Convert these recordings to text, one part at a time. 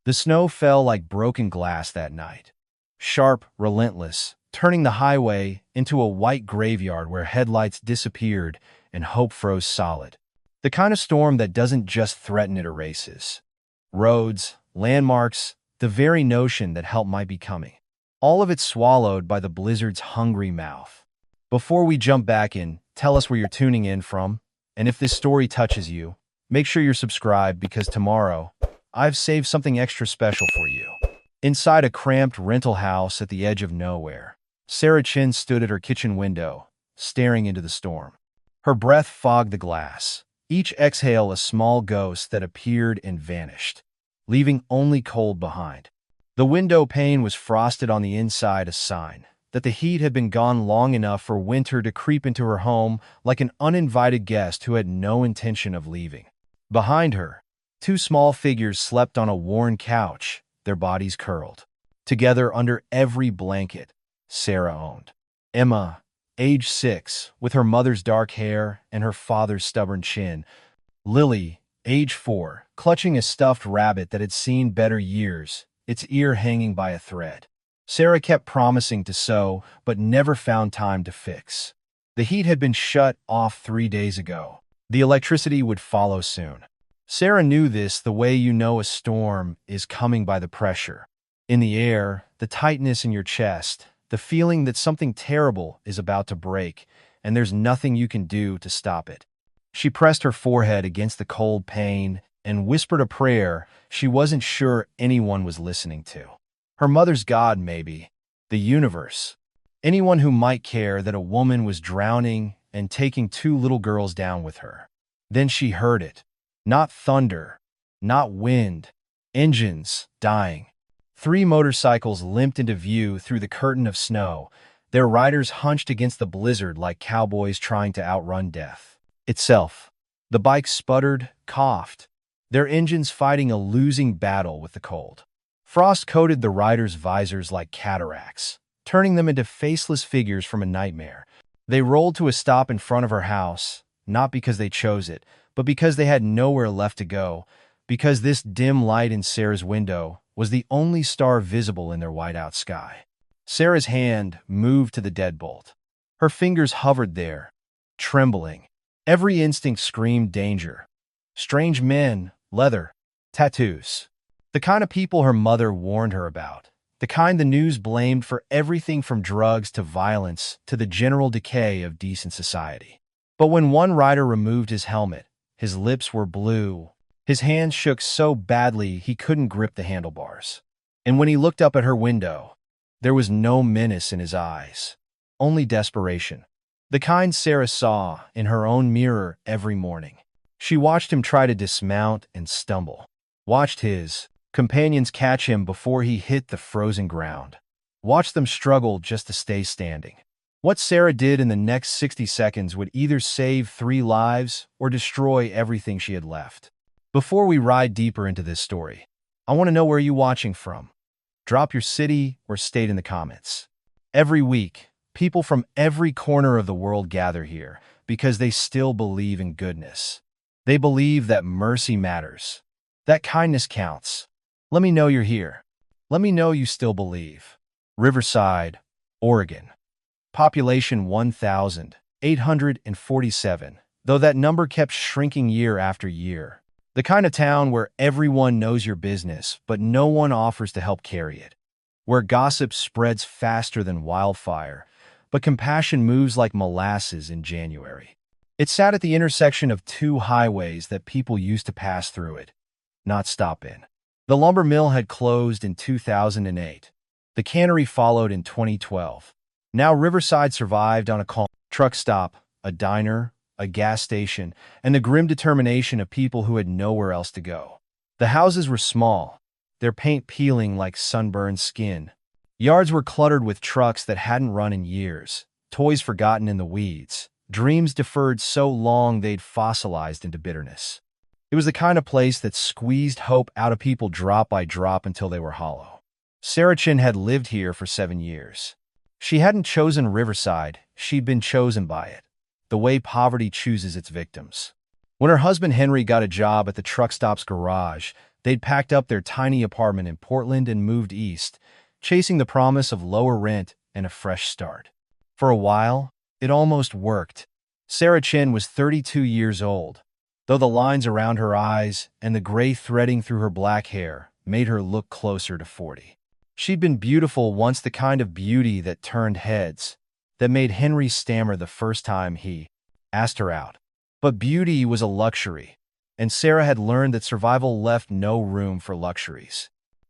The snow fell like broken glass that night. Sharp, relentless, turning the highway into a white graveyard where headlights disappeared and hope froze solid. The kind of storm that doesn't just threaten, it erases. Roads, landmarks, the very notion that help might be coming. All of it swallowed by the blizzard's hungry mouth. Before we jump back in, tell us where you're tuning in from, and if this story touches you, make sure you're subscribed because tomorrow, I've saved something extra special for you. Inside a cramped rental house at the edge of nowhere, Chen stood at her kitchen window, staring into the storm. Her breath fogged the glass, each exhale a small ghost that appeared and vanished, leaving only cold behind. The window pane was frosted on the inside, a sign that the heat had been gone long enough for winter to creep into her home like an uninvited guest who had no intention of leaving. Behind her, two small figures slept on a worn couch, their bodies curled together under every blanket Sarah owned. Emma, age 6, with her mother's dark hair and her father's stubborn chin. Lily, age 4, clutching a stuffed rabbit that had seen better years, its ear hanging by a thread. Sarah kept promising to sew, but never found time to fix. The heat had been shut off 3 days ago. The electricity would follow soon. Sarah knew this the way you know a storm is coming by the pressure in the air, the tightness in your chest, the feeling that something terrible is about to break, and there's nothing you can do to stop it. She pressed her forehead against the cold pane and whispered a prayer she wasn't sure anyone was listening to. Her mother's God, maybe. The universe. Anyone who might care that a woman was drowning and taking 2 little girls down with her. Then she heard it. Not thunder, not wind, engines dying. 3 motorcycles limped into view through the curtain of snow, their riders hunched against the blizzard like cowboys trying to outrun death itself. The bikes sputtered, coughed, their engines fighting a losing battle with the cold. Frost coated the riders' visors like cataracts, turning them into faceless figures from a nightmare. They rolled to a stop in front of her house, not because they chose it, but because they had nowhere left to go, because this dim light in Sarah's window was the only star visible in their whiteout sky. Sarah's hand moved to the deadbolt. Her fingers hovered there, trembling. Every instinct screamed danger. Strange men, leather, tattoos. The kind of people her mother warned her about. The kind the news blamed for everything from drugs to violence to the general decay of decent society. But when one rider removed his helmet, his lips were blue. His hands shook so badly he couldn't grip the handlebars. And when he looked up at her window, there was no menace in his eyes, only desperation. The kind Sarah saw in her own mirror every morning. She watched him try to dismount and stumble. Watched his companions catch him before he hit the frozen ground. Watched them struggle just to stay standing. What Sarah did in the next 60 seconds would either save 3 lives or destroy everything she had left. Before we ride deeper into this story, I want to know where you're watching from. Drop your city or state in the comments. Every week, people from every corner of the world gather here because they still believe in goodness. They believe that mercy matters, that kindness counts. Let me know you're here. Let me know you still believe. Riverside, Oregon. Population 1,847, though that number kept shrinking year after year. The kind of town where everyone knows your business, but no one offers to help carry it. Where gossip spreads faster than wildfire, but compassion moves like molasses in January. It sat at the intersection of 2 highways that people used to pass through it, not stop in. The lumber mill had closed in 2008. The cannery followed in 2012. Now Riverside survived on a calm truck stop, a diner, a gas station, and the grim determination of people who had nowhere else to go. The houses were small, their paint peeling like sunburned skin. Yards were cluttered with trucks that hadn't run in years, toys forgotten in the weeds, dreams deferred so long they'd fossilized into bitterness. It was the kind of place that squeezed hope out of people drop by drop until they were hollow. Sarah Chen had lived here for 7 years. She hadn't chosen Riverside, she'd been chosen by it, the way poverty chooses its victims. When her husband Henry got a job at the truck stop's garage, They'd packed up their tiny apartment in Portland and moved east, chasing the promise of lower rent and a fresh start. For a while, it almost worked. Sarah Chen was 32 years old, though the lines around her eyes and the gray threading through her black hair made her look closer to 40. She'd been beautiful once, the kind of beauty that turned heads, that made Henry stammer the first time he asked her out. But beauty was a luxury, and Sarah had learned that survival left no room for luxuries.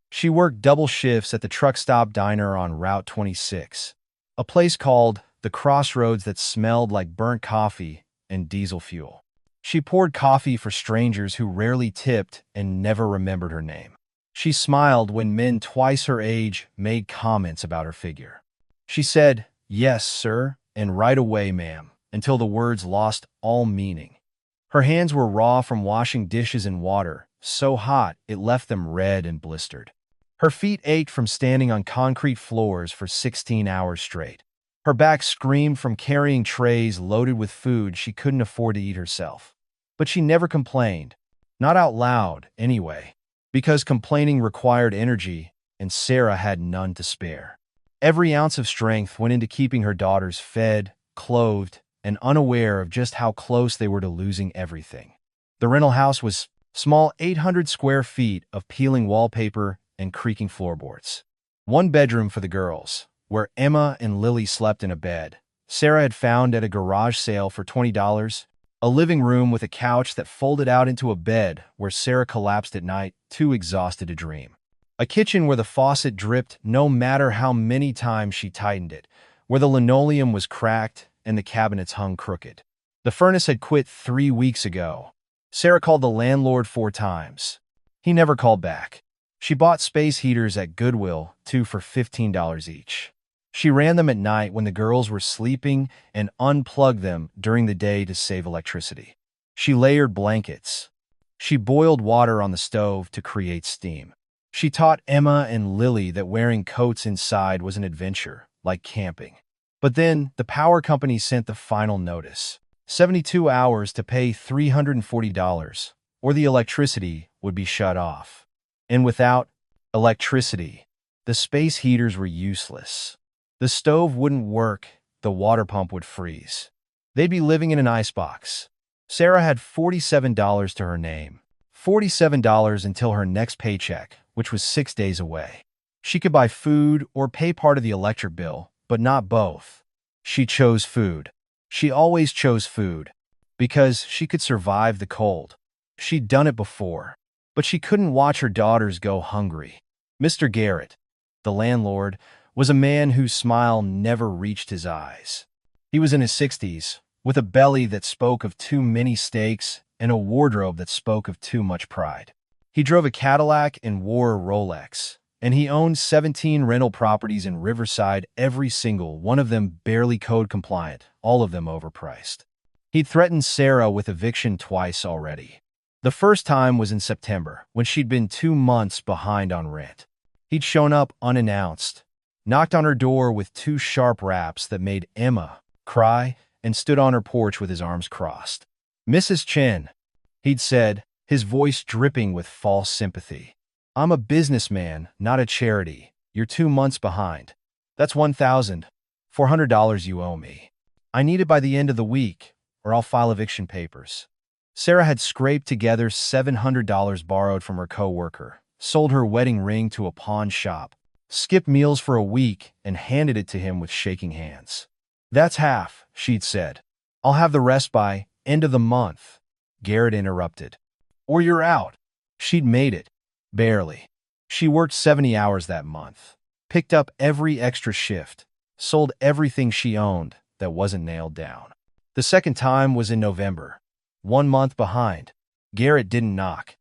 She worked double shifts at the truck stop diner on Route 26, a place called the Crossroads that smelled like burnt coffee and diesel fuel. She poured coffee for strangers who rarely tipped and never remembered her name. She smiled when men twice her age made comments about her figure. She said, "Yes, sir," and "Right away, ma'am," until the words lost all meaning. Her hands were raw from washing dishes in water, so hot it left them red and blistered. Her feet ached from standing on concrete floors for 16 hours straight. Her back screamed from carrying trays loaded with food she couldn't afford to eat herself. But she never complained. Not out loud, anyway, because complaining required energy, and Sarah had none to spare. Every ounce of strength went into keeping her daughters fed, clothed, and unaware of just how close they were to losing everything. The rental house was small, 800 square feet of peeling wallpaper and creaking floorboards. One bedroom for the girls, where Emma and Lily slept in a bed Sarah had found at a garage sale for $20, a living room with a couch that folded out into a bed where Sarah collapsed at night, too exhausted to dream. A kitchen where the faucet dripped no matter how many times she tightened it, where the linoleum was cracked and the cabinets hung crooked. The furnace had quit 3 weeks ago. Sarah called the landlord 4 times. He never called back. She bought space heaters at Goodwill, 2 for $15 each. She ran them at night when the girls were sleeping and unplugged them during the day to save electricity. She layered blankets. She boiled water on the stove to create steam. She taught Emma and Lily that wearing coats inside was an adventure, like camping. But then the power company sent the final notice. 72 hours to pay $340, or the electricity would be shut off. And without electricity, the space heaters were useless. The stove wouldn't work, the water pump would freeze. They'd be living in an icebox. Sarah had $47 to her name. $47 until her next paycheck, which was 6 days away. She could buy food or pay part of the electric bill, but not both. She chose food. She always chose food, because she could survive the cold. She'd done it before, but she couldn't watch her daughters go hungry. Mr. Garrett, the landlord, was a man whose smile never reached his eyes. He was in his 60s, with a belly that spoke of too many steaks and a wardrobe that spoke of too much pride. He drove a Cadillac and wore a Rolex, and he owned 17 rental properties in Riverside, every single one of them barely code compliant, all of them overpriced. He'd threatened Sarah with eviction twice already. The first time was in September, when she'd been 2 months behind on rent. He'd shown up unannounced, knocked on her door with 2 sharp raps that made Emma cry, and stood on her porch with his arms crossed. "Mrs. Chen," he'd said, his voice dripping with false sympathy. "I'm a businessman, not a charity. You're 2 months behind. That's $1,400 you owe me. I need it by the end of the week, or I'll file eviction papers." Sarah had scraped together $700 borrowed from her coworker, sold her wedding ring to a pawn shop, skipped meals for a week, and handed it to him with shaking hands. "That's half," she'd said. "I'll have the rest by end of the month," Garrett interrupted. "Or you're out." She'd made it. Barely. She worked 70 hours that month, picked up every extra shift, sold everything she owned that wasn't nailed down. The second time was in November. 1 month behind. Garrett didn't knock.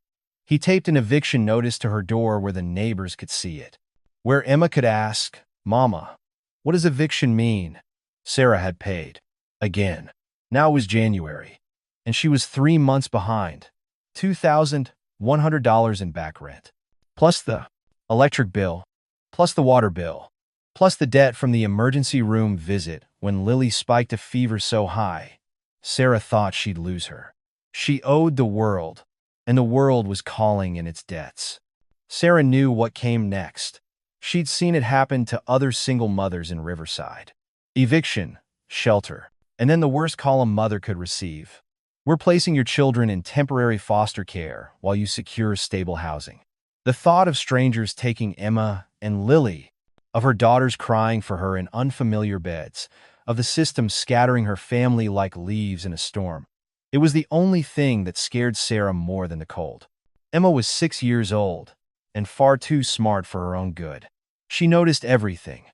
He taped an eviction notice to her door where the neighbors could see it, where Emma could ask, "Mama, what does eviction mean?" Sarah had paid. Again. Now it was January, and she was 3 months behind. $2,100 in back rent, plus the electric bill, plus the water bill, plus the debt from the emergency room visit when Lily spiked a fever so high, Sarah thought she'd lose her. She owed the world. and the world was calling in its debts. Sarah knew what came next. She'd seen it happen to other single mothers in Riverside. Eviction, shelter, and then the worst call a mother could receive. We're placing your children in temporary foster care while you secure stable housing. The thought of strangers taking Emma and Lily, of her daughters crying for her in unfamiliar beds, of the system scattering her family like leaves in a storm. It was the only thing that scared Sarah more than the cold. Emma was 6 years old, and far too smart for her own good. She noticed everything.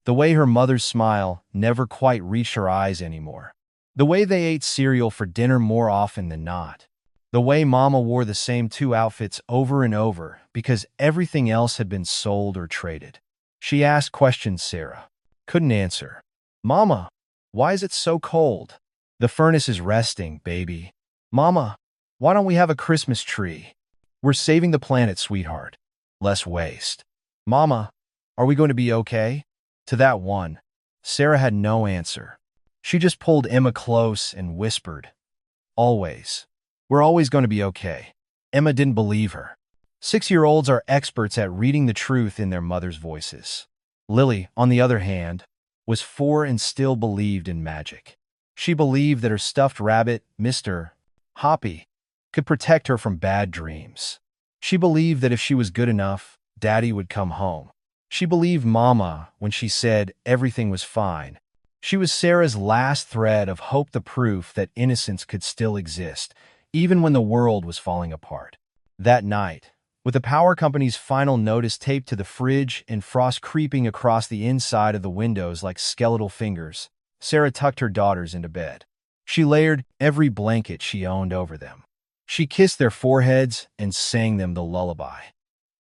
The way her mother's smile never quite reached her eyes anymore. The way they ate cereal for dinner more often than not. The way Mama wore the same 2 outfits over and over because everything else had been sold or traded. She asked questions Sarah couldn't answer. Mama, why is it so cold? The furnace is resting, baby. Mama, why don't we have a Christmas tree? We're saving the planet, sweetheart. Less waste. Mama, are we going to be okay? To that one, Sarah had no answer. She just pulled Emma close and whispered, always. We're always going to be okay. Emma didn't believe her. 6-year-olds are experts at reading the truth in their mother's voices. Lily, on the other hand, was 4 and still believed in magic. She believed that her stuffed rabbit, Mr. Hoppy, could protect her from bad dreams. She believed that if she was good enough, Daddy would come home. She believed Mama when she said everything was fine. She was Sarah's last thread of hope, the proof that innocence could still exist, even when the world was falling apart. That night, with the power company's final notice taped to the fridge and frost creeping across the inside of the windows like skeletal fingers, Sarah tucked her daughters into bed. She layered every blanket she owned over them. She kissed their foreheads and sang them the lullaby.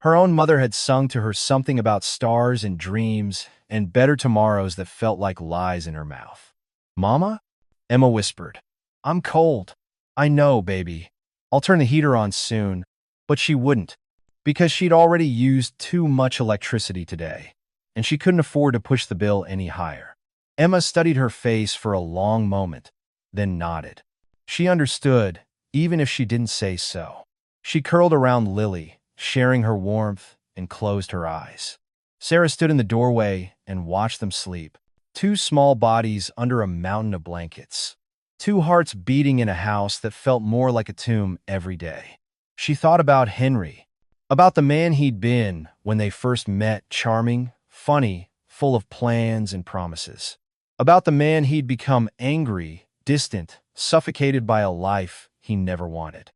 Her own mother had sung to her something about stars and dreams and better tomorrows that felt like lies in her mouth. Mama? Emma whispered. I'm cold. I know, baby. I'll turn the heater on soon. But she wouldn't, because she'd already used too much electricity today, and she couldn't afford to push the bill any higher. Emma studied her face for a long moment, then nodded. She understood, even if she didn't say so. She curled around Lily, sharing her warmth, and closed her eyes. Sarah stood in the doorway and watched them sleep. 2 small bodies under a mountain of blankets. 2 hearts beating in a house that felt more like a tomb every day. She thought about Henry, about the man he'd been when they first met, charming, funny, full of plans and promises. About the man he'd become, angry, distant, suffocated by a life he never wanted.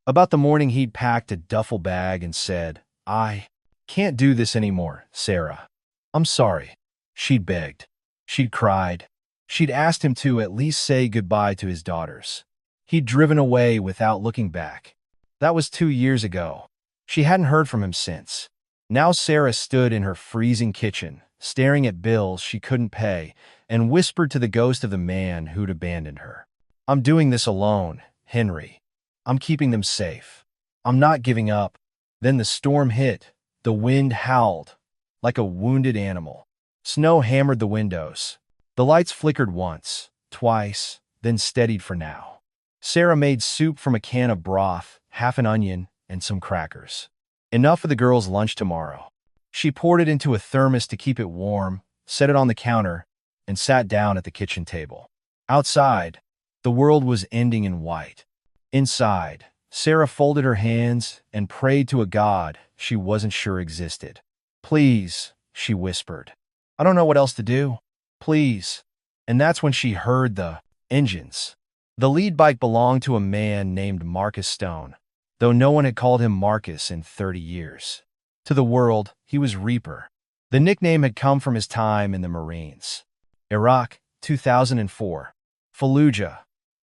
About the morning he'd packed a duffel bag and said, I can't do this anymore, Sarah. I'm sorry. She'd begged. She'd cried. She'd asked him to at least say goodbye to his daughters. He'd driven away without looking back. That was 2 years ago. She hadn't heard from him since. Now Sarah stood in her freezing kitchen, staring at bills she couldn't pay, and whispered to the ghost of the man who'd abandoned her. I'm doing this alone, Henry. I'm keeping them safe. I'm not giving up. Then the storm hit. The wind howled like a wounded animal. Snow hammered the windows. The lights flickered once, twice, then steadied for now. Sarah made soup from a can of broth, half an onion, and some crackers. Enough for the girls' lunch tomorrow. She poured it into a thermos to keep it warm, set it on the counter, and sat down at the kitchen table. Outside, the world was ending in white. Inside, Sarah folded her hands and prayed to a God she wasn't sure existed. Please, she whispered. I don't know what else to do. Please. And that's when she heard the engines. The lead bike belonged to a man named Marcus Stone, though no one had called him Marcus in 30 years. To the world, he was Reaper. The nickname had come from his time in the Marines. Iraq, 2004. Fallujah.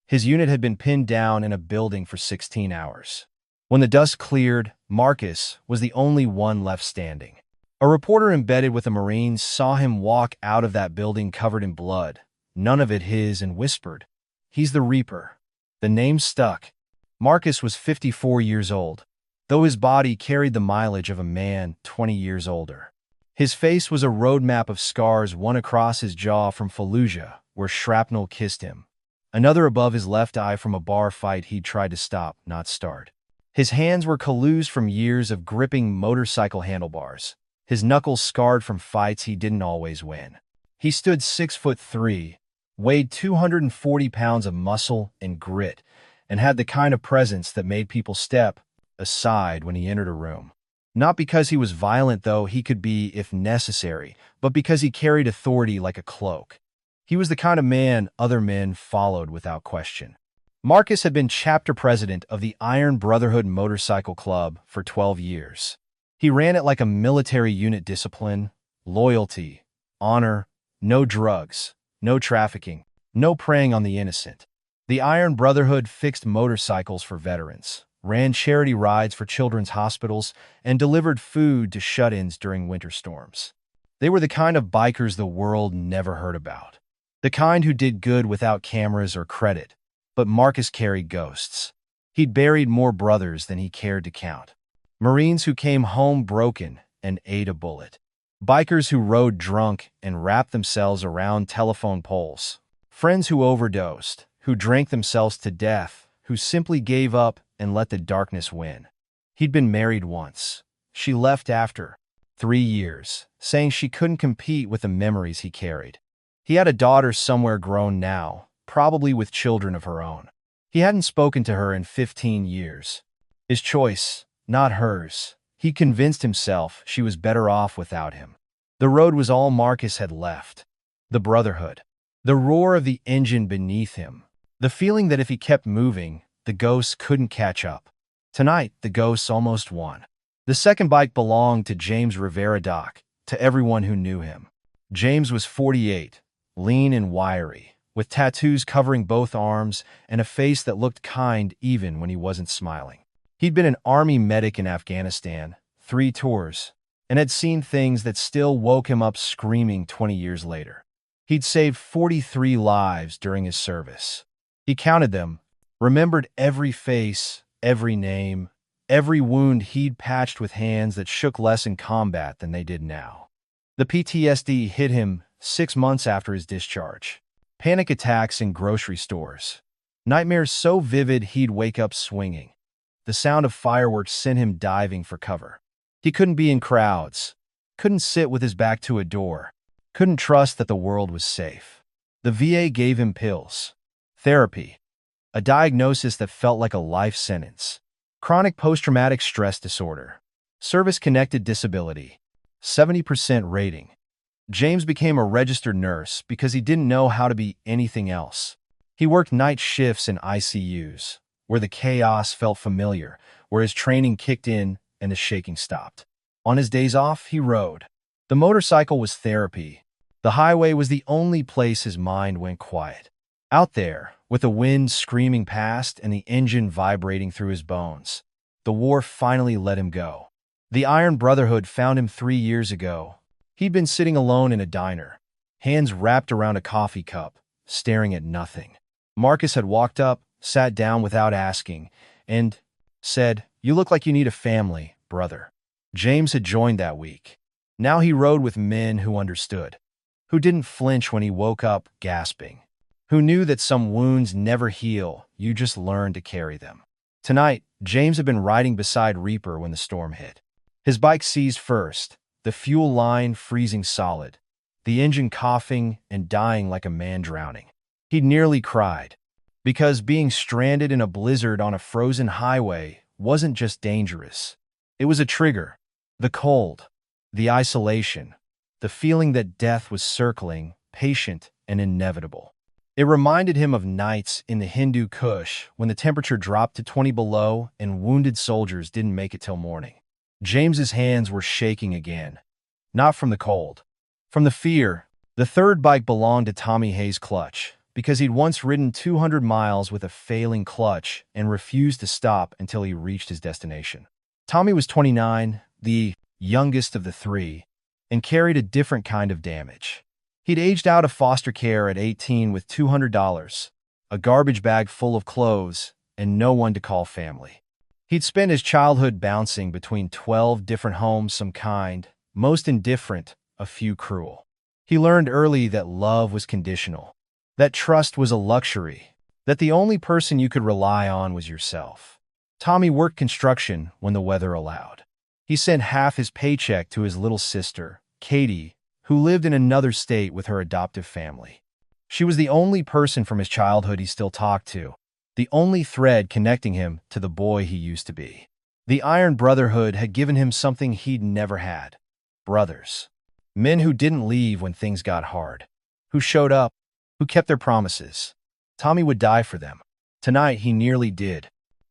His unit had been pinned down in a building for 16 hours. When the dust cleared, Marcus was the only one left standing. A reporter embedded with the Marines saw him walk out of that building covered in blood, none of it his, and whispered, He's the Reaper. The name stuck. Marcus was 54 years old, though his body carried the mileage of a man 20 years older. His face was a roadmap of scars, one across his jaw from Fallujah, where shrapnel kissed him, another above his left eye from a bar fight he'd tried to stop, not start. His hands were calloused from years of gripping motorcycle handlebars, his knuckles scarred from fights he didn't always win. He stood 6'3", weighed 240 pounds of muscle and grit, and had the kind of presence that made people step aside when he entered a room. Not because he was violent, though he could be if necessary, but because he carried authority like a cloak. He was the kind of man other men followed without question. Marcus had been chapter president of the Iron Brotherhood Motorcycle Club for 12 years. He ran it like a military unit: discipline, loyalty, honor, no drugs, no trafficking, no preying on the innocent. The Iron Brotherhood fixed motorcycles for veterans, ran charity rides for children's hospitals, and delivered food to shut-ins during winter storms. They were the kind of bikers the world never heard about. The kind who did good without cameras or credit. But Marcus carried ghosts. He'd buried more brothers than he cared to count. Marines who came home broken and ate a bullet. Bikers who rode drunk and wrapped themselves around telephone poles. Friends who overdosed, who drank themselves to death, who simply gave up and let the darkness win. He'd been married once. She left after 3 years, saying she couldn't compete with the memories he carried. He had a daughter somewhere grown now, probably with children of her own. He hadn't spoken to her in 15 years. His choice, not hers. He convinced himself she was better off without him. The road was all Marcus had left. The brotherhood. The roar of the engine beneath him. The feeling that if he kept moving, the ghosts couldn't catch up. Tonight, the ghosts almost won. The second bike belonged to James Rivera Doc, to everyone who knew him. James was 48, lean and wiry, with tattoos covering both arms and a face that looked kind even when he wasn't smiling. He'd been an army medic in Afghanistan, 3 tours, and had seen things that still woke him up screaming 20 years later. He'd saved 43 lives during his service. He counted them, remembered every face, every name, every wound he'd patched with hands that shook less in combat than they did now. The PTSD hit him 6 months after his discharge. Panic attacks in grocery stores. Nightmares so vivid he'd wake up swinging. The sound of fireworks sent him diving for cover. He couldn't be in crowds. Couldn't sit with his back to a door. Couldn't trust that the world was safe. The VA gave him pills. Therapy. A diagnosis that felt like a life sentence. Chronic post-traumatic stress disorder. Service-connected disability. 70% rating. James became a registered nurse because he didn't know how to be anything else. He worked night shifts in ICUs, where the chaos felt familiar, where his training kicked in and the shaking stopped. On his days off, he rode. The motorcycle was therapy. The highway was the only place his mind went quiet. Out there, with the wind screaming past and the engine vibrating through his bones, the war finally let him go. The Iron Brotherhood found him 3 years ago. He'd been sitting alone in a diner, hands wrapped around a coffee cup, staring at nothing. Marcus had walked up, sat down without asking, and said, "You look like you need a family, brother." James had joined that week. Now he rode with men who understood, who didn't flinch when he woke up gasping, who knew that some wounds never heal, you just learn to carry them. Tonight, James had been riding beside Reaper when the storm hit. His bike seized first, the fuel line freezing solid, the engine coughing and dying like a man drowning. He'd nearly cried, because being stranded in a blizzard on a frozen highway wasn't just dangerous. It was a trigger. The cold, the isolation, the feeling that death was circling, patient and inevitable. It reminded him of nights in the Hindu Kush when the temperature dropped to 20 below and wounded soldiers didn't make it till morning. James's hands were shaking again. Not from the cold. From the fear. The third bike belonged to Tommy Hayes' clutch, because he'd once ridden 200 miles with a failing clutch and refused to stop until he reached his destination. Tommy was 29, the youngest of the 3, and carried a different kind of damage. He'd aged out of foster care at 18 with $200, a garbage bag full of clothes, and no one to call family. He'd spent his childhood bouncing between 12 different homes, some kind, most indifferent, a few cruel. He learned early that love was conditional, that trust was a luxury, that the only person you could rely on was yourself. Tommy worked construction when the weather allowed. He sent half his paycheck to his little sister, Katie, who lived in another state with her adoptive family. She was the only person from his childhood he still talked to, the only thread connecting him to the boy he used to be. The Iron Brotherhood had given him something he'd never had. Brothers. Men who didn't leave when things got hard. Who showed up. Who kept their promises. Tommy would die for them. Tonight he nearly did.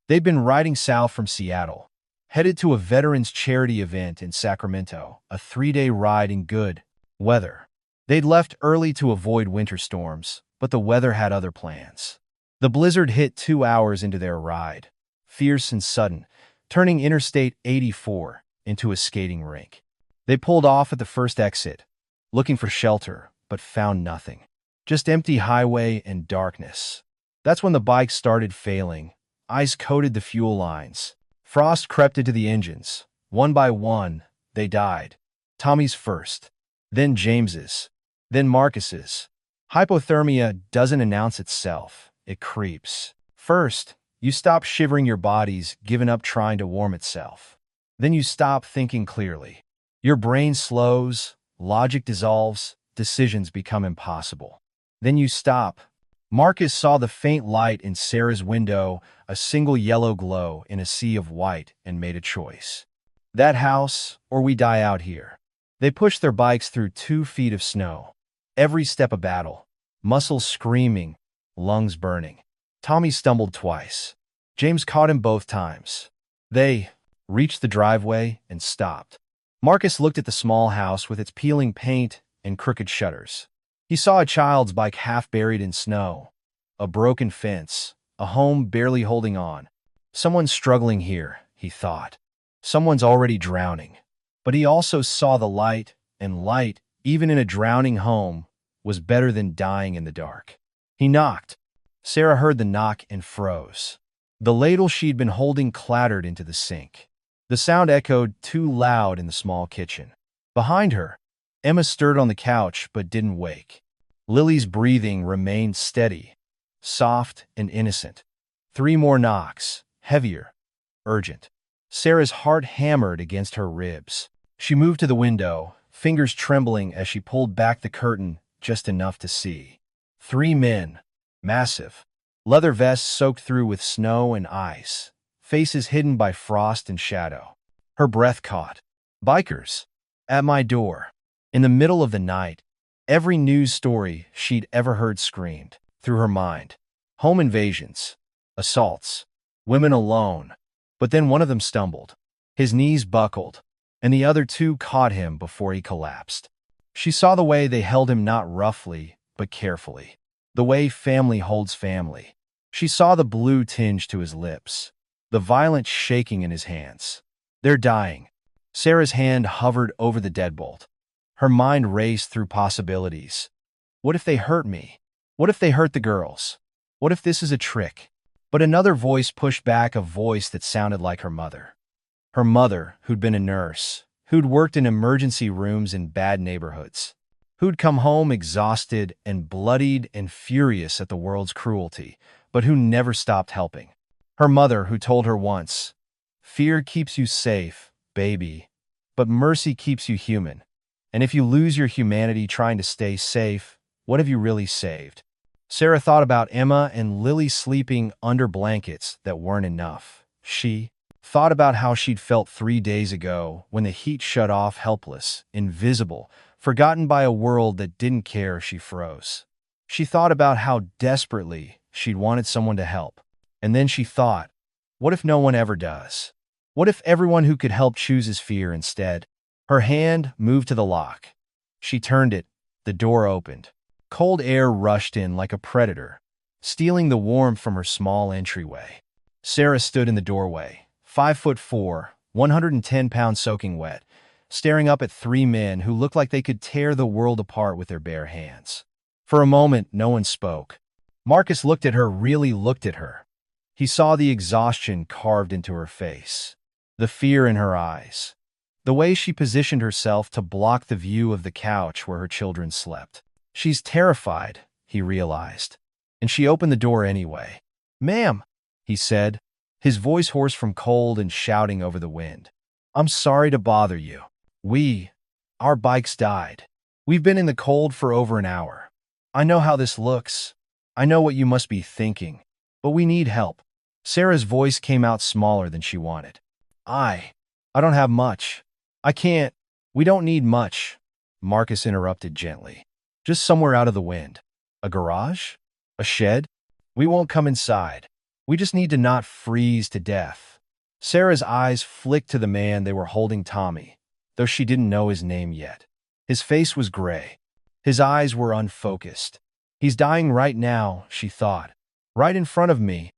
They'd been riding south from Seattle, headed to a veterans charity event in Sacramento, a 3-day ride in good weather. They'd left early to avoid winter storms, but the weather had other plans. The blizzard hit 2 hours into their ride, fierce and sudden, turning Interstate 84 into a skating rink. They pulled off at the first exit, looking for shelter, but found nothing. Just empty highway and darkness. That's when the bike started failing. Ice coated the fuel lines. Frost crept into the engines. One by one, they died. Tommy's first, then James's, then Marcus's. Hypothermia doesn't announce itself. It creeps. First, you stop shivering your body's given up trying to warm itself. Then you stop thinking clearly. Your brain slows, logic dissolves, decisions become impossible. Then you stop. Marcus saw the faint light in Sarah's window, a single yellow glow in a sea of white, and made a choice. That house, or we die out here. They pushed their bikes through 2 feet of snow. Every step a battle. Muscles screaming, lungs burning. Tommy stumbled twice. James caught him both times. They reached the driveway and stopped. Marcus looked at the small house with its peeling paint and crooked shutters. He saw a child's bike half buried in snow, a broken fence, a home barely holding on. Someone's struggling here, he thought. Someone's already drowning. But he also saw the light, and light, even in a drowning home, was better than dying in the dark. He knocked. Sarah heard the knock and froze. The ladle she'd been holding clattered into the sink. The sound echoed too loud in the small kitchen. Behind her, Emma stirred on the couch but didn't wake. Lily's breathing remained steady, soft and innocent. 3 more knocks, heavier, urgent. Sarah's heart hammered against her ribs. She moved to the window, fingers trembling as she pulled back the curtain just enough to see. 3 men, massive, leather vests soaked through with snow and ice, faces hidden by frost and shadow. Her breath caught. Bikers. At my door. In the middle of the night, every news story she'd ever heard screamed through her mind. Home invasions. Assaults. Women alone. But then one of them stumbled. His knees buckled, and the other 2 caught him before he collapsed. She saw the way they held him not roughly, but carefully. The way family holds family. She saw the blue tinge to his lips, the violent shaking in his hands. They're dying. Sarah's hand hovered over the deadbolt. Her mind raced through possibilities. What if they hurt me? What if they hurt the girls? What if this is a trick? But another voice pushed back, a voice that sounded like her mother. Her mother, who'd been a nurse, who'd worked in emergency rooms in bad neighborhoods, who'd come home exhausted and bloodied and furious at the world's cruelty, but who never stopped helping. Her mother, who told her once, "Fear keeps you safe, baby, but mercy keeps you human. And if you lose your humanity trying to stay safe, what have you really saved?" Sarah thought about Emma and Lily sleeping under blankets that weren't enough. She thought about how she'd felt 3 days ago when the heat shut off, helpless, invisible, forgotten by a world that didn't care if she froze. She thought about how desperately she'd wanted someone to help. And then she thought, what if no one ever does? What if everyone who could help chooses fear instead? Her hand moved to the lock. She turned it. The door opened. Cold air rushed in like a predator, stealing the warmth from her small entryway. Sarah stood in the doorway, 5'4", 110 pounds soaking wet, staring up at 3 men who looked like they could tear the world apart with their bare hands. For a moment, no one spoke. Marcus looked at her, really looked at her. He saw the exhaustion carved into her face, the fear in her eyes, the way she positioned herself to block the view of the couch where her children slept. She's terrified, he realized, and she opened the door anyway. "Ma'am," he said, his voice hoarse from cold and shouting over the wind. "I'm sorry to bother you. Our bikes died. We've been in the cold for over an hour. I know how this looks. I know what you must be thinking. But we need help." Sarah's voice came out smaller than she wanted. I don't have much. I can't. We don't need much," Marcus interrupted gently. "Just somewhere out of the wind. A garage? A shed? We won't come inside. We just need to not freeze to death." Sarah's eyes flicked to the man they were holding, Tommy, though she didn't know his name yet. His face was gray. His eyes were unfocused. "He's dying right now," she thought. "Right in front of me."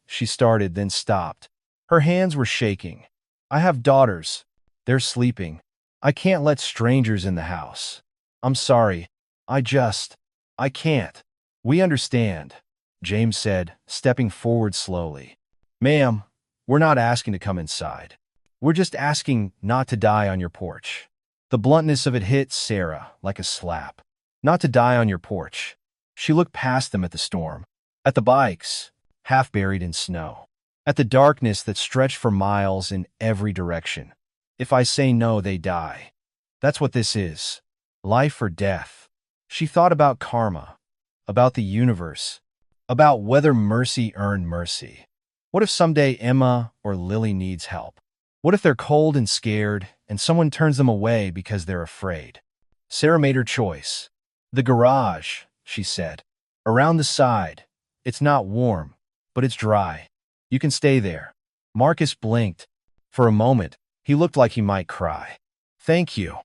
She started, then stopped. Her hands were shaking. "I have daughters. They're sleeping. I can't let strangers in the house. I'm sorry. I can't." "We understand," James said, stepping forward slowly. "Ma'am, we're not asking to come inside. We're just asking not to die on your porch." The bluntness of it hit Sarah like a slap. Not to die on your porch. She looked past them at the storm, at the bikes, half buried in snow, at the darkness that stretched for miles in every direction. "If I say no, they die. That's what this is. Life or death." She thought about karma, about the universe, about whether mercy earned mercy. What if someday Emma or Lily needs help? What if they're cold and scared, and someone turns them away because they're afraid? Sarah made her choice. "The garage," she said. "Around the side. It's not warm, but it's dry. You can stay there." Marcus blinked. For a moment, he looked like he might cry. "Thank you,"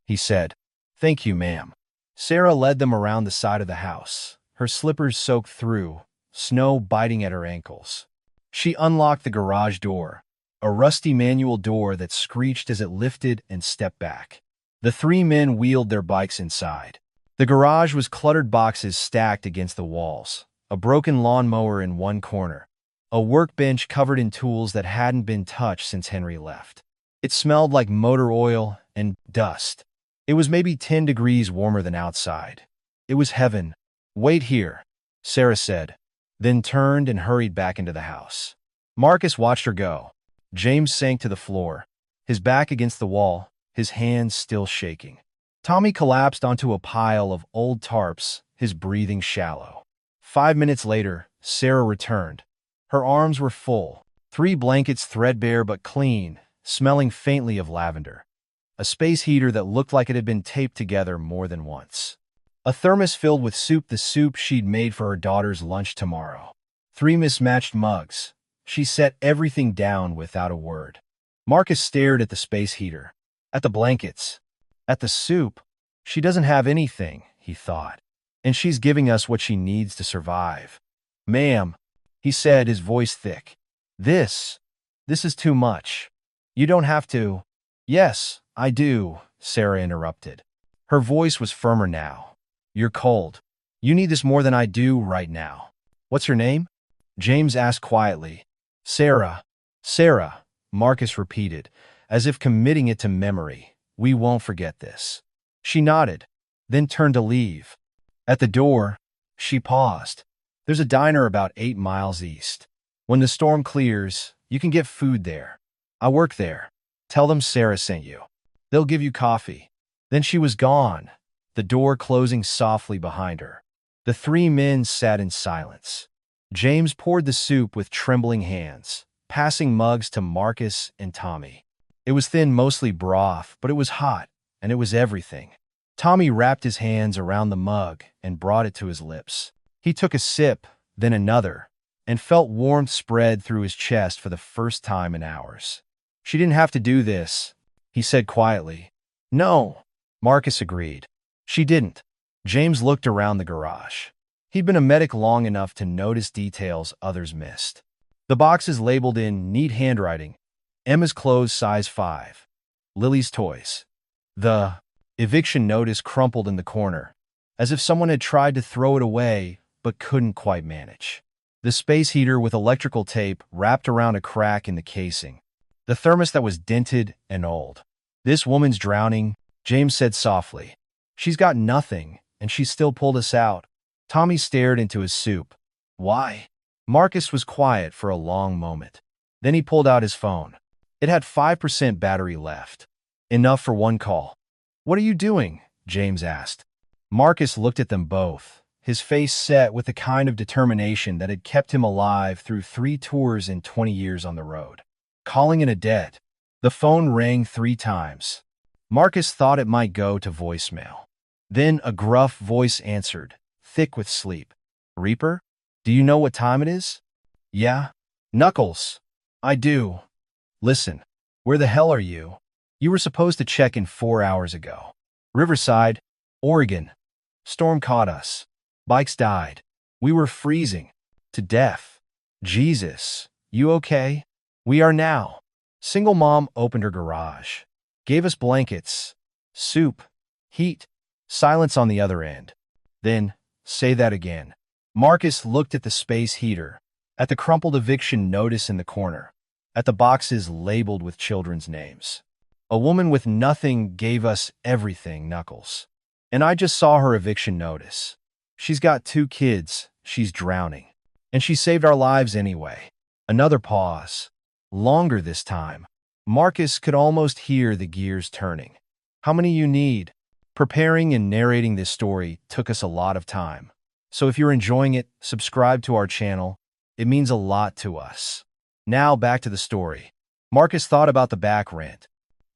he said. "Thank you, ma'am." Sarah led them around the side of the house, her slippers soaked through, snow biting at her ankles. She unlocked the garage door, a rusty manual door that screeched as it lifted and stepped back. The three men wheeled their bikes inside. The garage was cluttered boxes stacked against the walls, a broken lawnmower in one corner, a workbench covered in tools that hadn't been touched since Henry left. It smelled like motor oil and dust. It was maybe 10 degrees warmer than outside. It was heaven. "Wait here," Sarah said, then turned and hurried back into the house. Marcus watched her go. James sank to the floor, his back against the wall, his hands still shaking. Tommy collapsed onto a pile of old tarps, his breathing shallow. 5 minutes later, Sarah returned. Her arms were full, 3 blankets threadbare but clean, smelling faintly of lavender. A space heater that looked like it had been taped together more than once. A thermos filled with soup, the soup she'd made for her daughter's lunch tomorrow. 3 mismatched mugs. She set everything down without a word. Marcus stared at the space heater, at the blankets, at the soup. She doesn't have anything, he thought, and she's giving us what she needs to survive. "Ma'am," he said, his voice thick. This is too much. You don't have to." "Yes, I do," Sarah interrupted. Her voice was firmer now. "You're cold. You need this more than I do right now." "What's your name?" James asked quietly. Sarah, Marcus repeated, as if committing it to memory. "We won't forget this." She nodded, then turned to leave. At the door, she paused. "There's a diner about 8 miles east. When the storm clears, you can get food there. I work there. Tell them Sarah sent you. They'll give you coffee." Then she was gone, the door closing softly behind her. The 3 men sat in silence. James poured the soup with trembling hands, passing mugs to Marcus and Tommy. It was thin, mostly broth, but it was hot, and it was everything. Tommy wrapped his hands around the mug and brought it to his lips. He took a sip, then another, and felt warmth spread through his chest for the first time in hours. "She didn't have to do this," he said quietly. "No," Marcus agreed. "She didn't." James looked around the garage. He'd been a medic long enough to notice details others missed. The boxes labeled in neat handwriting: Emma's clothes size 5. Lily's toys. The eviction notice crumpled in the corner, as if someone had tried to throw it away but couldn't quite manage. The space heater with electrical tape wrapped around a crack in the casing. The thermos that was dented and old. "This woman's drowning," James said softly. "She's got nothing, and she still pulled us out." Tommy stared into his soup. "Why?" Marcus was quiet for a long moment. Then he pulled out his phone. It had 5% battery left. Enough for one call. "What are you doing?" James asked. Marcus looked at them both, his face set with the kind of determination that had kept him alive through 3 tours and 20 years on the road. "Calling in a debt." The phone rang 3 times. Marcus thought it might go to voicemail. Then a gruff voice answered, thick with sleep. "Reaper? Do you know what time it is?" "Yeah." "Knuckles." "I do." "Listen, where the hell are you? You were supposed to check in 4 hours ago." "Riverside, Oregon. Storm caught us. Bikes died. We were freezing. To death." "Jesus, you okay?" "We are now." Single mom opened her garage. Gave us blankets, soup, heat, silence on the other end. Then, "Say that again." Marcus looked at the space heater, at the crumpled eviction notice in the corner, at the boxes labeled with children's names. "A woman with nothing gave us everything, Knuckles. And I just saw her eviction notice. She's got 2 kids, she's drowning. And she saved our lives anyway." Another pause. Longer this time. Marcus could almost hear the gears turning. "How many you need?" Preparing and narrating this story took us a lot of time. So if you're enjoying it, subscribe to our channel. It means a lot to us. Now back to the story. Marcus thought about the back rent,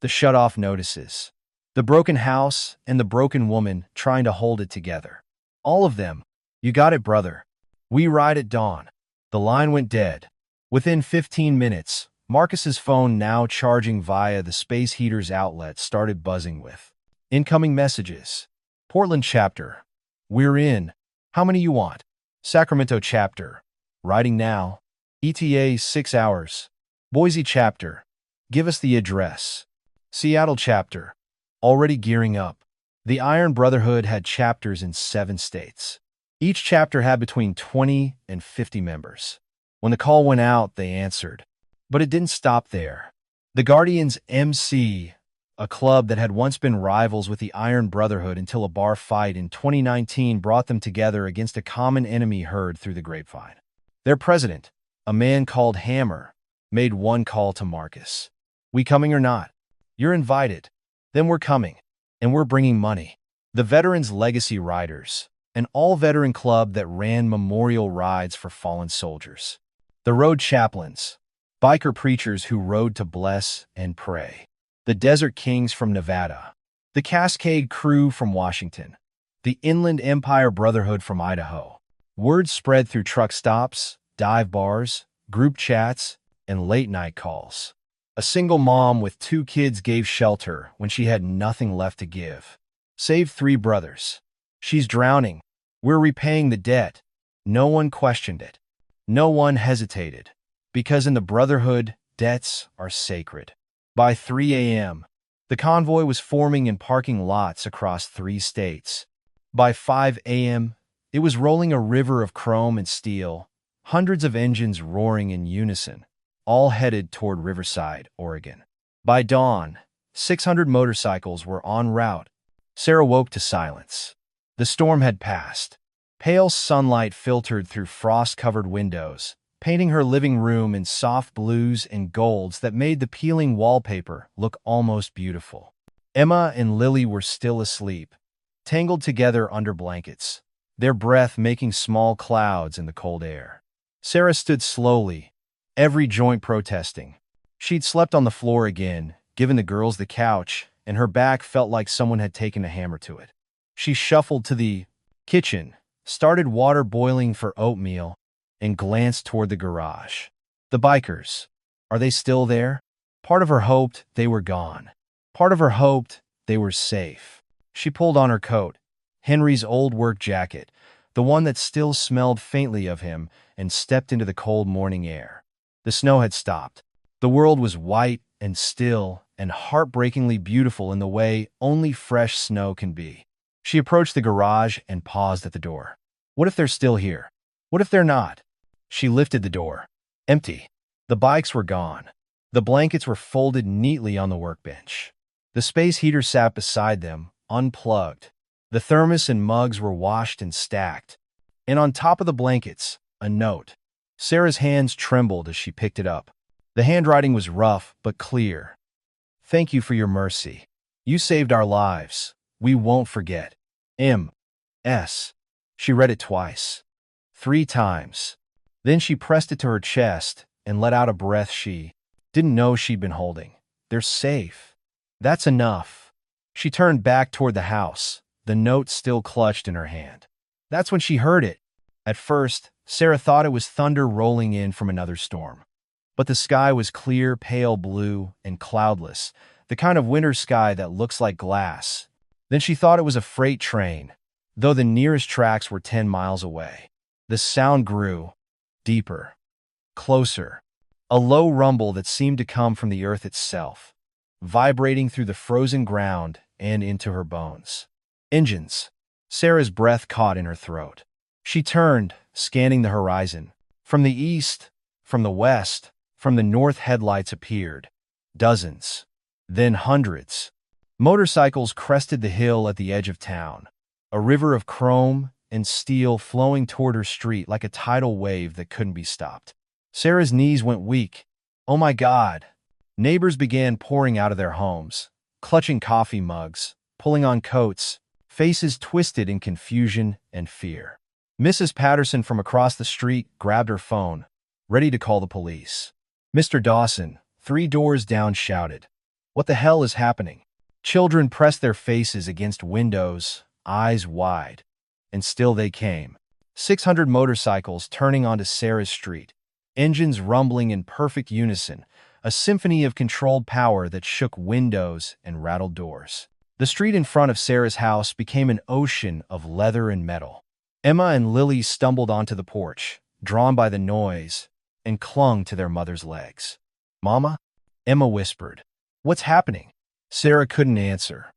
the shut-off notices, the broken house, and the broken woman trying to hold it together. All of them. "You got it, brother. We ride at dawn." The line went dead. Within 15 minutes, Marcus's phone, now charging via the space heater's outlet, started buzzing with incoming messages. "Portland chapter. We're in. How many you want?" "Sacramento chapter. Writing now. ETA 6 hours. "Boise chapter. Give us the address." "Seattle chapter. Already gearing up." The Iron Brotherhood had chapters in 7 states. Each chapter had between 20 and 50 members. When the call went out, they answered. But it didn't stop there. The Guardians MC, a club that had once been rivals with the Iron Brotherhood until a bar fight in 2019 brought them together against a common enemy heard through the grapevine. Their president, a man called Hammer, made one call to Marcus. "We coming or not?" "You're invited." "Then we're coming. And we're bringing money." The Veterans Legacy Riders, an all-veteran club that ran memorial rides for fallen soldiers. The Road Chaplains, biker preachers who rode to bless and pray. The Desert Kings from Nevada. The Cascade Crew from Washington. The Inland Empire Brotherhood from Idaho. Word spread through truck stops, dive bars, group chats, and late-night calls. A single mom with 2 kids gave shelter when she had nothing left to give. "Saved 3 brothers. She's drowning. We're repaying the debt." No one questioned it. No one hesitated. Because in the Brotherhood, debts are sacred. By 3 a.m., the convoy was forming in parking lots across 3 states. By 5 a.m., it was rolling a river of chrome and steel, hundreds of engines roaring in unison, all headed toward Riverside, Oregon. By dawn, 600 motorcycles were en route. Sarah woke to silence. The storm had passed. Pale sunlight filtered through frost-covered windows, painting her living room in soft blues and golds that made the peeling wallpaper look almost beautiful. Emma and Lily were still asleep, tangled together under blankets, their breath making small clouds in the cold air. Sarah stood slowly, every joint protesting. She'd slept on the floor again, given the girls the couch, and her back felt like someone had taken a hammer to it. She shuffled to the kitchen, started water boiling for oatmeal, and glanced toward the garage. The bikers. Are they still there? Part of her hoped they were gone. Part of her hoped they were safe. She pulled on her coat, Henry's old work jacket, the one that still smelled faintly of him, and stepped into the cold morning air. The snow had stopped. The world was white and still and heartbreakingly beautiful in the way only fresh snow can be. She approached the garage and paused at the door. What if they're still here? What if they're not? She lifted the door. Empty. The bikes were gone. The blankets were folded neatly on the workbench. The space heater sat beside them, unplugged. The thermos and mugs were washed and stacked. And on top of the blankets, a note. Sarah's hands trembled as she picked it up. The handwriting was rough but clear. "Thank you for your mercy. You saved our lives. We won't forget. M.S." She read it twice. 3 times. Then she pressed it to her chest and let out a breath she didn't know she'd been holding. "They're safe. That's enough." She turned back toward the house, the note still clutched in her hand. That's when she heard it. At first, Sarah thought it was thunder rolling in from another storm. But the sky was clear, pale blue, and cloudless, the kind of winter sky that looks like glass. Then she thought it was a freight train, though the nearest tracks were 10 miles away. The sound grew, deeper, closer, a low rumble that seemed to come from the earth itself, vibrating through the frozen ground and into her bones. Engines. Sarah's breath caught in her throat. She turned, scanning the horizon. From the east, from the west, from the north, headlights appeared. Dozens. Then hundreds. Motorcycles crested the hill at the edge of town. A river of chrome and steel flowing toward her street like a tidal wave that couldn't be stopped. Sarah's knees went weak. "Oh my God." Neighbors began pouring out of their homes, clutching coffee mugs, pulling on coats, faces twisted in confusion and fear. Mrs. Patterson from across the street grabbed her phone, ready to call the police. Mr. Dawson, 3 doors down, shouted, "What the hell is happening?" Children pressed their faces against windows, eyes wide. And still they came. 600 motorcycles turning onto Sarah's street, engines rumbling in perfect unison, a symphony of controlled power that shook windows and rattled doors. The street in front of Sarah's house became an ocean of leather and metal. Emma and Lily stumbled onto the porch, drawn by the noise, and clung to their mother's legs. "Mama?" Emma whispered. "What's happening?" Sarah couldn't answer,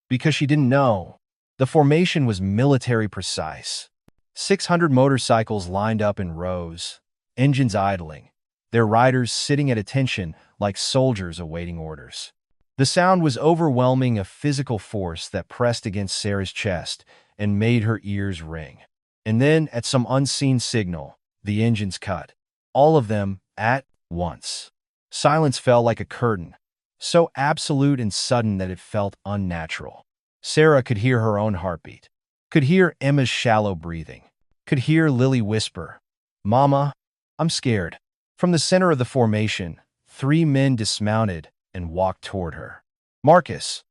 because she didn't know. The formation was military precise. 600 motorcycles lined up in rows, engines idling, their riders sitting at attention like soldiers awaiting orders. The sound was overwhelming, a physical force that pressed against Sarah's chest and made her ears ring. And then, at some unseen signal, the engines cut. All of them at once. Silence fell like a curtain, so absolute and sudden that it felt unnatural. Sarah could hear her own heartbeat, could hear Emma's shallow breathing, could hear Lily whisper, "Mama, I'm scared." From the center of the formation, 3 men dismounted and walked toward her. Marcus,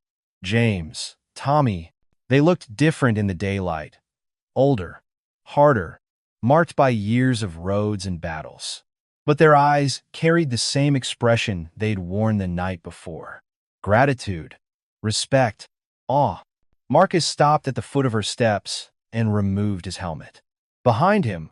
James, Tommy. They looked different in the daylight. Older, harder, marked by years of roads and battles. But their eyes carried the same expression they'd worn the night before. Gratitude, respect, awe. Marcus stopped at the foot of her steps and removed his helmet. Behind him,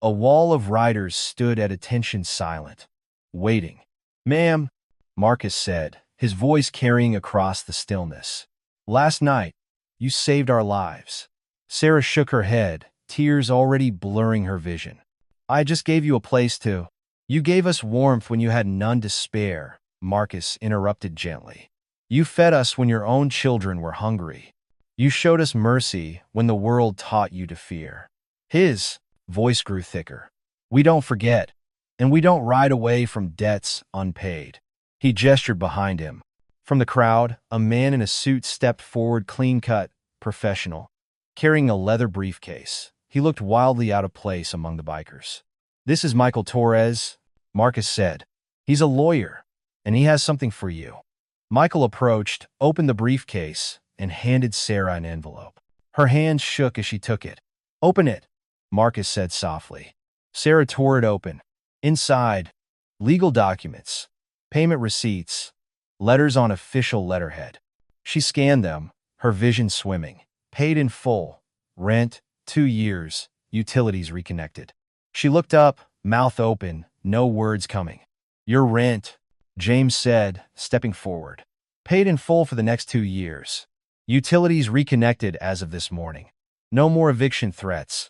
a wall of riders stood at attention, silent, waiting. "Ma'am," Marcus said, his voice carrying across the stillness. "Last night, you saved our lives." Sarah shook her head, tears already blurring her vision. "I just gave you a place to." "You gave us warmth when you had none to spare," Marcus interrupted gently. "You fed us when your own children were hungry. You showed us mercy when the world taught you to fear." His voice grew thicker. "We don't forget, and we don't ride away from debts unpaid." He gestured behind him. From the crowd, a man in a suit stepped forward, clean-cut, professional, carrying a leather briefcase. He looked wildly out of place among the bikers. "This is Michael Torres," Marcus said. "He's a lawyer, and he has something for you." Michael approached, opened the briefcase, and handed Sarah an envelope. Her hands shook as she took it. "Open it," Marcus said softly. Sarah tore it open. Inside, legal documents, payment receipts, letters on official letterhead. She scanned them, her vision swimming. Paid in full. Rent, 2 years. Utilities reconnected. She looked up, mouth open, no words coming. "Your rent," James said, stepping forward. "Paid in full for the next 2 years. Utilities reconnected as of this morning. No more eviction threats.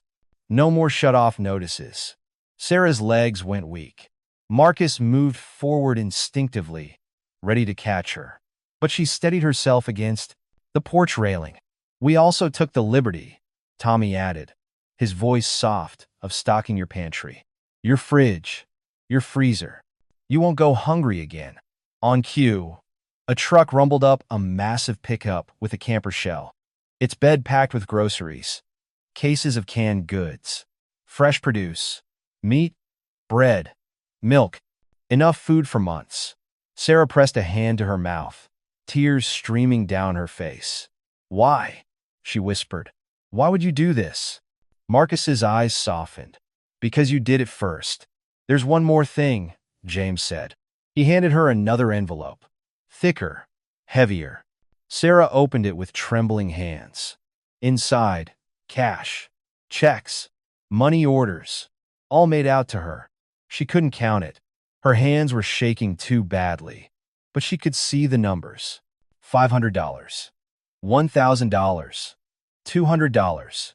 No more shut-off notices." Sarah's legs went weak. Marcus moved forward instinctively, ready to catch her. But she steadied herself against the porch railing. "We also took the liberty," Tommy added, his voice soft, "of stocking your pantry. your fridge, your freezer. You won't go hungry again. On cue, a truck rumbled up a massive pickup with a camper shell, its bed packed with groceries, cases of canned goods, fresh produce, meat, bread, milk, enough food for months. Sarah pressed a hand to her mouth, tears streaming down her face. Why? She whispered. Why would you do this? Marcus's eyes softened. Because you did it first. There's one more thing, James said. He handed her another envelope. Thicker, heavier. Sarah opened it with trembling hands. Inside, cash, checks, money orders, all made out to her. She couldn't count it. Her hands were shaking too badly, but she could see the numbers. $500, $1,000, $200,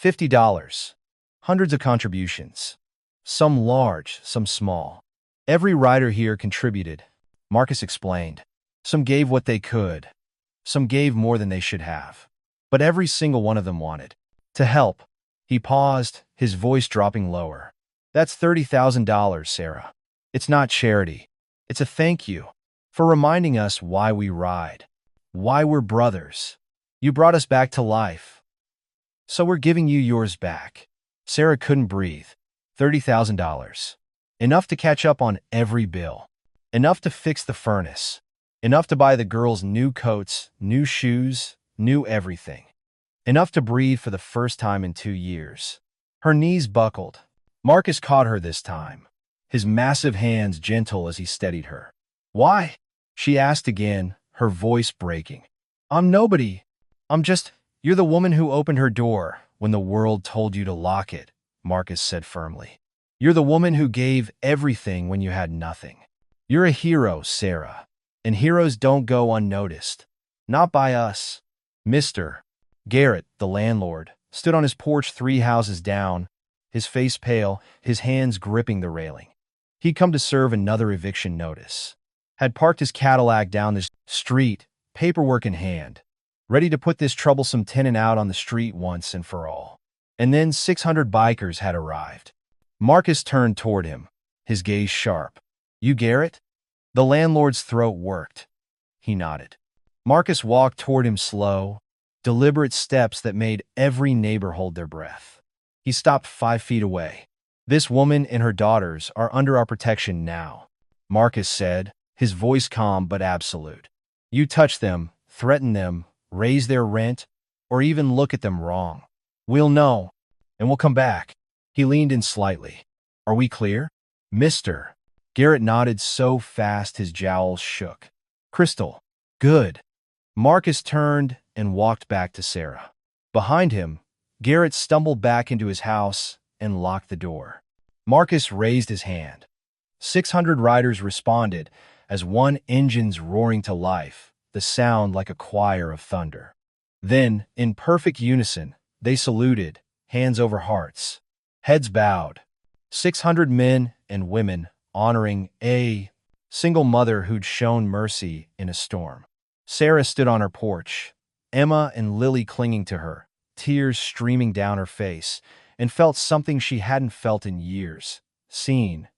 $50, hundreds of contributions. Some large, some small. Every rider here contributed, Marcus explained. Some gave what they could. Some gave more than they should have. But every single one of them wanted to help. He paused, his voice dropping lower. That's $30,000, Sarah. It's not charity. It's a thank you for reminding us why we ride, why we're brothers. You brought us back to life. So we're giving you yours back. Sarah couldn't breathe. $30,000. Enough to catch up on every bill. Enough to fix the furnace. Enough to buy the girls new coats, new shoes, new everything. Enough to breathe for the first time in 2 years. Her knees buckled. Marcus caught her this time, his massive hands gentle as he steadied her. Why? She asked again, her voice breaking. I'm nobody. You're the woman who opened her door when the world told you to lock it, Marcus said firmly. You're the woman who gave everything when you had nothing. You're a hero, Sarah. And heroes don't go unnoticed. Not by us. Mr. Garrett, the landlord, stood on his porch 3 houses down, his face pale, his hands gripping the railing. He'd come to serve another eviction notice. Had parked his Cadillac down the street, paperwork in hand, ready to put this troublesome tenant out on the street once and for all. And then 600 bikers had arrived. Marcus turned toward him, his gaze sharp. You Garrett? The landlord's throat worked. He nodded. Marcus walked toward him slow, deliberate steps that made every neighbor hold their breath. He stopped 5 feet away. This woman and her daughters are under our protection now, Marcus said, his voice calm but absolute. You touch them, threaten them, raise their rent, or even look at them wrong. We'll know, and we'll come back. He leaned in slightly. Are we clear? Mister. Garrett nodded so fast his jowls shook. Crystal. Good. Marcus turned and walked back to Sarah. Behind him, Garrett stumbled back into his house and locked the door. Marcus raised his hand. 600 riders responded as one engine's roaring to life, the sound like a choir of thunder. Then, in perfect unison, they saluted, hands over hearts, heads bowed. 600 men and women honoring a single mother who'd shown mercy in a storm. Sarah stood on her porch, Emma and Lily clinging to her, tears streaming down her face, and felt something she hadn't felt in years. Seen,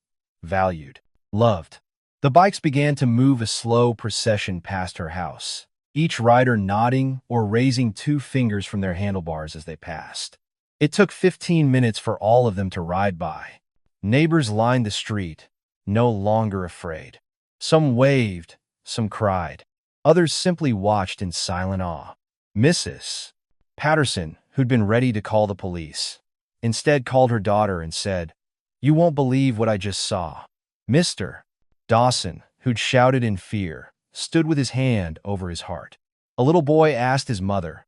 valued, loved. The bikes began to move a slow procession past her house, each rider nodding or raising 2 fingers from their handlebars as they passed. It took 15 minutes for all of them to ride by. Neighbors lined the street, no longer afraid. Some waved, some cried. Others simply watched in silent awe. Mrs. Patterson, who'd been ready to call the police, instead called her daughter and said, You won't believe what I just saw. Mr. Dawson, who'd shouted in fear, stood with his hand over his heart. A little boy asked his mother,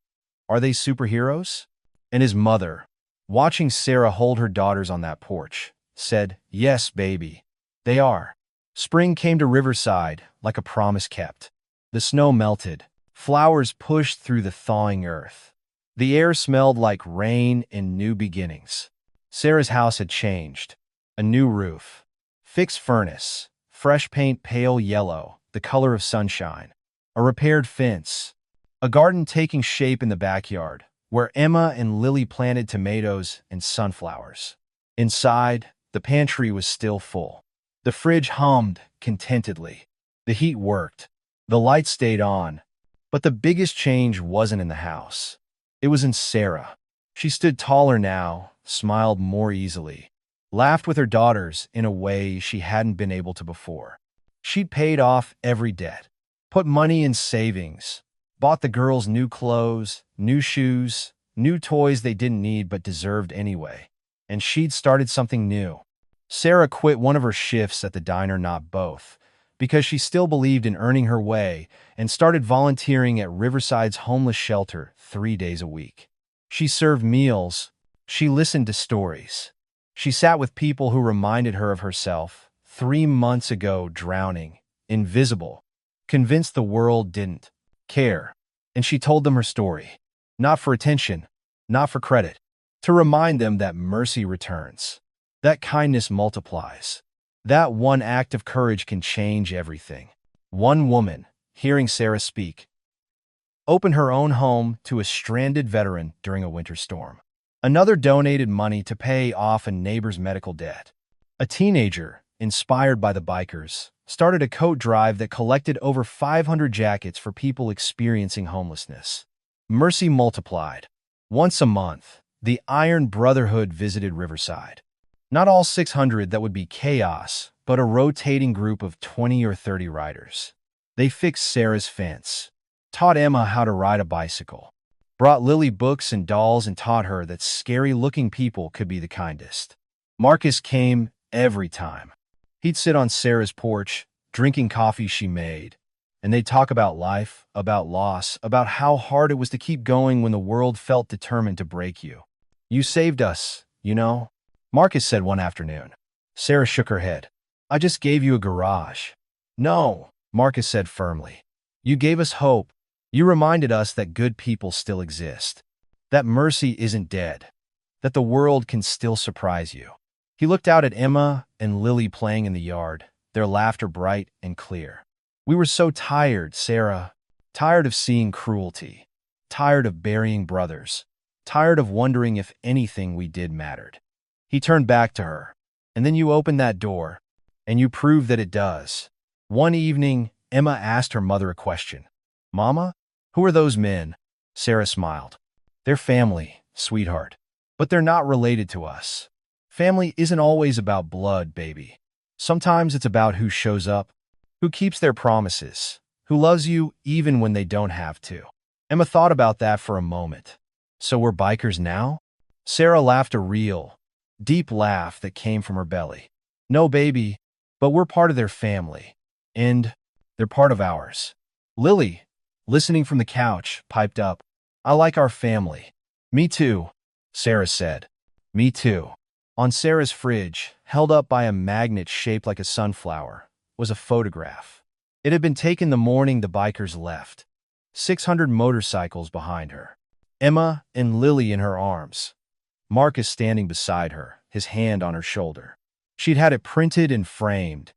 Are they superheroes? And his mother, watching Sarah hold her daughters on that porch, said, Yes, baby, they are. Spring came to Riverside like a promise kept. The snow melted, flowers pushed through the thawing earth. The air smelled like rain and new beginnings. Sarah's house had changed. A new roof, fixed furnace, fresh paint pale yellow, the color of sunshine, a repaired fence, a garden taking shape in the backyard, where Emma and Lily planted tomatoes and sunflowers. Inside, The pantry was still full. The fridge hummed contentedly. The heat worked. The lights stayed on. But the biggest change wasn't in the house. It was in Sarah. She stood taller now, smiled more easily, laughed with her daughters in a way she hadn't been able to before. She'd paid off every debt, put money in savings, bought the girls new clothes, new shoes, new toys they didn't need but deserved anyway. And she'd started something new. Sarah quit one of her shifts at the diner, not both, because she still believed in earning her way, and started volunteering at Riverside's homeless shelter 3 days a week. She served meals. She listened to stories. She sat with people who reminded her of herself, 3 months ago drowning, invisible, convinced the world didn't care. And she told them her story, not for attention, not for credit, to remind them that mercy returns, that kindness multiplies, that one act of courage can change everything. One woman, hearing Sarah speak, opened her own home to a stranded veteran during a winter storm. Another donated money to pay off a neighbor's medical debt. A teenager, inspired by the bikers, started a coat drive that collected over 500 jackets for people experiencing homelessness. Mercy multiplied. Once a month, the Iron Brotherhood visited Riverside. Not all 600, that would be chaos, but a rotating group of 20 or 30 riders. They fixed Sarah's fence, taught Emma how to ride a bicycle, brought Lily books and dolls, and taught her that scary-looking people could be the kindest. Marcus came every time. He'd sit on Sarah's porch, drinking coffee she made, and they'd talk about life, about loss, about how hard it was to keep going when the world felt determined to break you. "You saved us, you know," Marcus said one afternoon. Sarah shook her head. "I just gave you a garage." "No," Marcus said firmly. "You gave us hope. You reminded us that good people still exist, that mercy isn't dead, that the world can still surprise you." He looked out at Emma and Lily playing in the yard, their laughter bright and clear. "We were so tired, Sarah. Tired of seeing cruelty. Tired of burying brothers. Tired of wondering if anything we did mattered." He turned back to her. "And then you opened that door, and you proved that it does." One evening, Emma asked her mother a question. "Mama, who are those men?" Sarah smiled. "They're family, sweetheart. But they're not related to us. Family isn't always about blood, baby. Sometimes it's about who shows up, who keeps their promises, who loves you even when they don't have to." Emma thought about that for a moment. "So we're bikers now?" Sarah laughed a real, deep laugh that came from her belly. "No, baby, but we're part of their family. And they're part of ours." Lily, listening from the couch, piped up, "I like our family." "Me too," Sarah said. "Me too." On Sarah's fridge, held up by a magnet shaped like a sunflower, was a photograph. It had been taken the morning the bikers left. 600 motorcycles behind her. Emma and Lily in her arms. Marcus standing beside her, his hand on her shoulder. She'd had it printed and framed.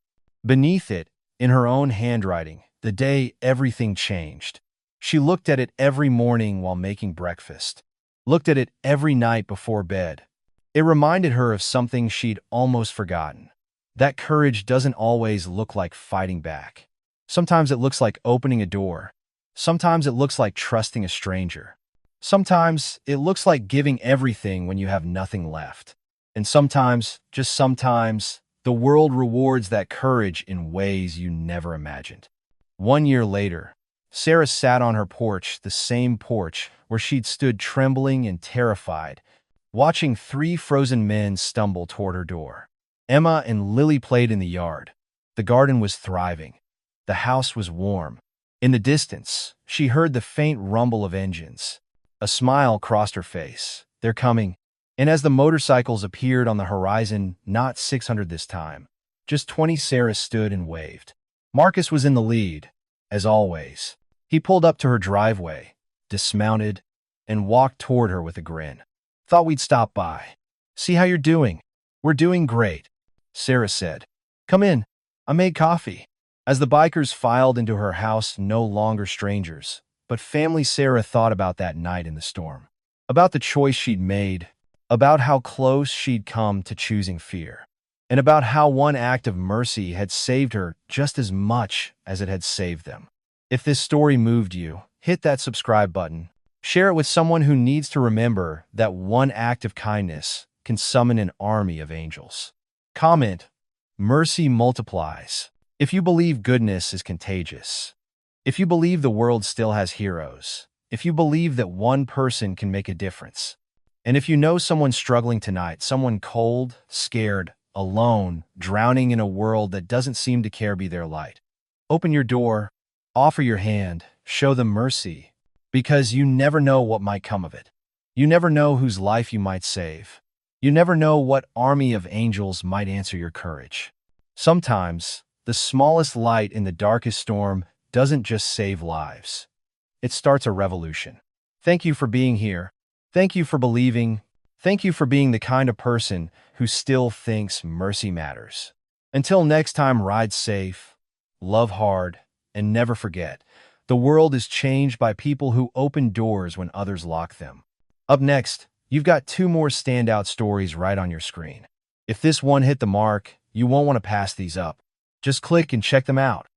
Beneath it, in her own handwriting, the day everything changed. She looked at it every morning while making breakfast. Looked at it every night before bed. It reminded her of something she'd almost forgotten. That courage doesn't always look like fighting back. Sometimes it looks like opening a door. Sometimes it looks like trusting a stranger. Sometimes it looks like giving everything when you have nothing left. And sometimes, just sometimes, the world rewards that courage in ways you never imagined. 1 year later, Sarah sat on her porch, the same porch where she'd stood trembling and terrified, watching 3 frozen men stumble toward her door. Emma and Lily played in the yard. The garden was thriving. The house was warm. In the distance, she heard the faint rumble of engines. A smile crossed her face. "They're coming." And as the motorcycles appeared on the horizon, not 600 this time, just 20, Sarah stood and waved. Marcus was in the lead, as always. He pulled up to her driveway, dismounted, and walked toward her with a grin. "Thought we'd stop by. See how you're doing." "We're doing great," Sarah said. "Come in. I made coffee." As the bikers filed into her house, no longer strangers, but family, Sarah thought about that night in the storm. About the choice she'd made. About how close she'd come to choosing fear. and about how one act of mercy had saved her just as much as it had saved them. If this story moved you, hit that subscribe button. Share it with someone who needs to remember that one act of kindness can summon an army of angels. Comment: mercy multiplies. If you believe goodness is contagious, if you believe the world still has heroes, if you believe that one person can make a difference, and if you know someone struggling tonight, someone cold, scared, alone, drowning in a world that doesn't seem to care, be their light. Open your door, offer your hand, show them mercy, because you never know what might come of it. You never know whose life you might save. You never know what army of angels might answer your courage. Sometimes, the smallest light in the darkest storm doesn't just save lives. It starts a revolution. Thank you for being here. Thank you for believing. Thank you for being the kind of person who still thinks mercy matters. Until next time, ride safe, love hard, and never forget, the world is changed by people who open doors when others lock them. Up next, you've got two more standout stories right on your screen. If this one hit the mark, you won't want to pass these up. Just click and check them out.